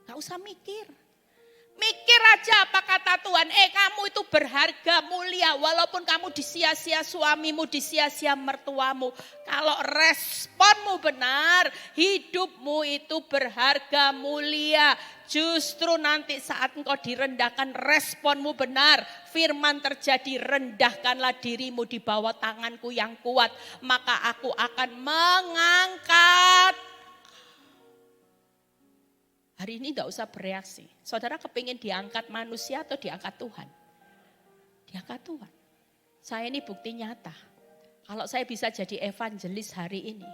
Gak usah mikir. Mikir aja apa kata Tuhan, kamu itu berharga, mulia, walaupun kamu disia-sia suamimu, disia-sia mertuamu. Kalau responmu benar, hidupmu itu berharga, mulia. Justru nanti saat engkau direndahkan, responmu benar, firman terjadi, rendahkanlah dirimu di bawah tanganku yang kuat. Maka aku akan mengangkat. Hari ini tidak usah bereaksi. Saudara kepingin diangkat manusia atau diangkat Tuhan? Diangkat Tuhan. Saya ini bukti nyata. Kalau saya bisa jadi evangelis hari ini.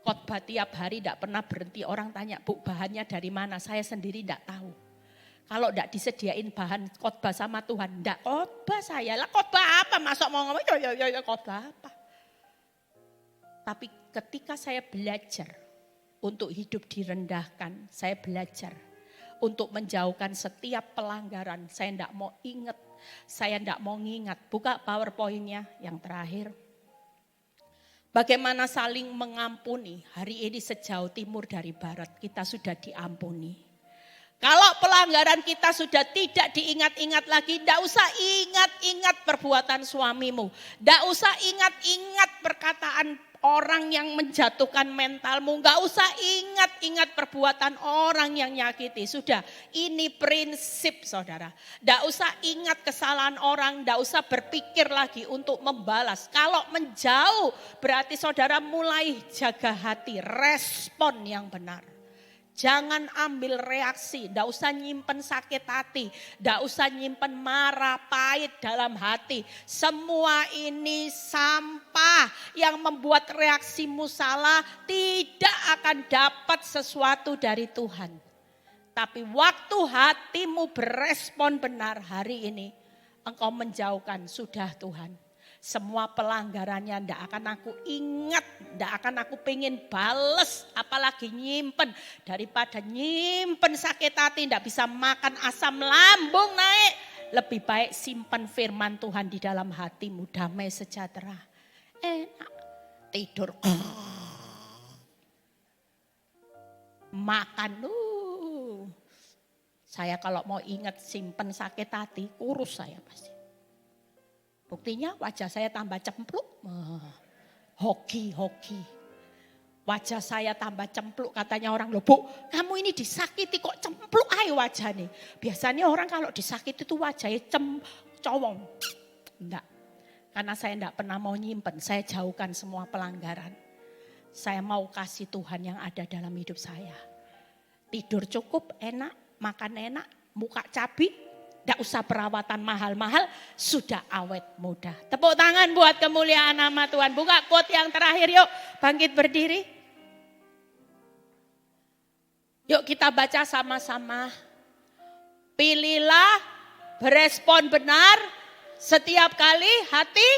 Khotbah tiap hari tidak pernah berhenti. Orang tanya, Bu bahannya dari mana? Saya sendiri tidak tahu. Kalau tidak disediain bahan khotbah sama Tuhan. Tidak khotbah saya. Lah khotbah apa? Masuk mau ngomong, ya khotbah apa? Tapi ketika saya belajar untuk hidup direndahkan, saya belajar untuk menjauhkan setiap pelanggaran. Saya tidak mau ingat, saya tidak mau ngingat. Buka PowerPoint-nya yang terakhir. Bagaimana saling mengampuni. Hari ini sejauh timur dari barat kita sudah diampuni. Kalau pelanggaran kita sudah tidak diingat-ingat lagi, tidak usah ingat-ingat perbuatan suamimu. Tidak usah ingat-ingat perkataan orang yang menjatuhkan mentalmu. Gak usah ingat-ingat perbuatan orang yang nyakiti. Sudah, ini prinsip saudara. Gak usah ingat kesalahan orang, gak usah berpikir lagi untuk membalas. Kalau menjauh berarti saudara mulai jaga hati, respon yang benar. Jangan ambil reaksi, tidak usah nyimpen sakit hati, tidak usah nyimpen marah, pahit dalam hati. Semua ini sampah yang membuat reaksimu salah, tidak akan dapat sesuatu dari Tuhan. Tapi waktu hatimu berespon benar hari ini, engkau menjauhkan, sudah Tuhan. Semua pelanggarannya tidak akan aku ingat, tidak akan aku pengen bales, apalagi nyimpen. Daripada nyimpen sakit hati, tidak bisa makan, asam lambung naik. Lebih baik simpan firman Tuhan di dalam hatimu, damai sejahtera. Enak, tidur. Makan, saya kalau mau ingat simpen sakit hati, kurus saya pasti. Buktinya wajah saya tambah cempluk, hoki. Wajah saya tambah cempluk, katanya orang, loh Bu, kamu ini disakiti kok cempluk aja wajahnya. Biasanya orang kalau disakiti itu wajahnya cowong. Enggak, karena saya enggak pernah mau nyimpen, saya jauhkan semua pelanggaran. Saya mau kasih Tuhan yang ada dalam hidup saya. Tidur cukup, enak, makan enak, muka cabi. Tidak usah perawatan mahal-mahal, sudah awet muda. Tepuk tangan buat kemuliaan nama Tuhan. Buka quote yang terakhir yuk, bangkit berdiri. Yuk kita baca sama-sama. Pilihlah berespon benar setiap kali hati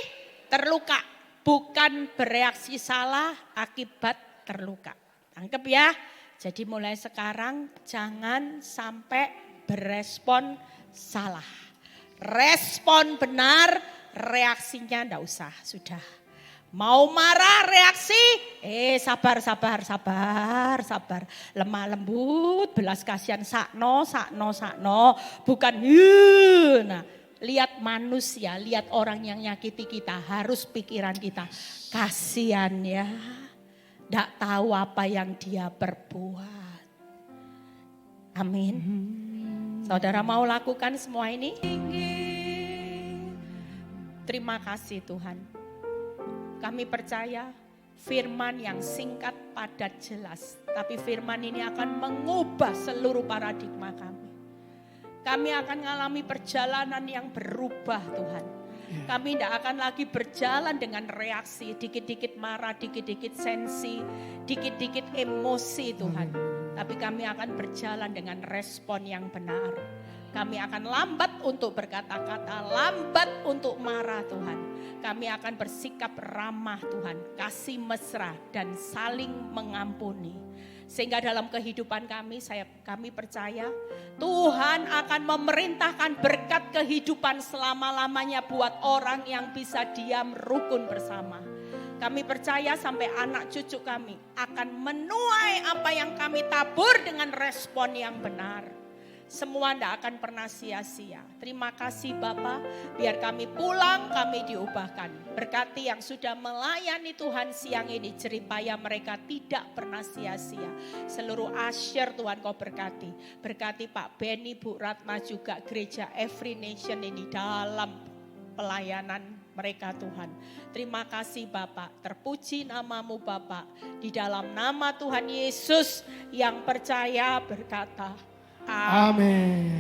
terluka. Bukan bereaksi salah akibat terluka. Tangkep ya. Jadi mulai sekarang jangan sampai berespon salah. Respon benar, reaksinya enggak usah, sudah. Mau marah reaksi, sabar. Lemah lembut, belas kasihan, sakno. Bukan, nah lihat manusia, lihat orang yang nyakiti kita, harus pikiran kita. Kasihan ya, enggak tahu apa yang dia perbuat. Amin. Saudara mau lakukan semua ini? Terima kasih Tuhan. Kami percaya firman yang singkat, padat, jelas. Tapi firman ini akan mengubah seluruh paradigma kami. Kami akan mengalami perjalanan yang berubah Tuhan. Kami tidak akan lagi berjalan dengan reaksi, dikit-dikit marah, dikit-dikit sensi, dikit-dikit emosi Tuhan. Tapi kami akan berjalan dengan respon yang benar. Kami akan lambat untuk berkata-kata, lambat untuk marah Tuhan. Kami akan bersikap ramah Tuhan, kasih mesra dan saling mengampuni. Sehingga dalam kehidupan kami percaya Tuhan akan memerintahkan berkat kehidupan selama-lamanya buat orang yang bisa diam rukun bersama. Kami percaya sampai anak cucu kami akan menuai apa yang kami tabur dengan respon yang benar. Semua tidak akan pernah sia-sia. Terima kasih Bapa, biar kami pulang, kami diubahkan. Berkati yang sudah melayani Tuhan siang ini, jeripaya mereka tidak pernah sia-sia. Seluruh asyir Tuhan Kau berkati. Berkati Pak Benny, Bu Ratna juga gereja Every Nation ini dalam pelayanan mereka Tuhan. Terima kasih Bapak, terpuji namamu Bapak. Di dalam nama Tuhan Yesus yang percaya berkata, Amin.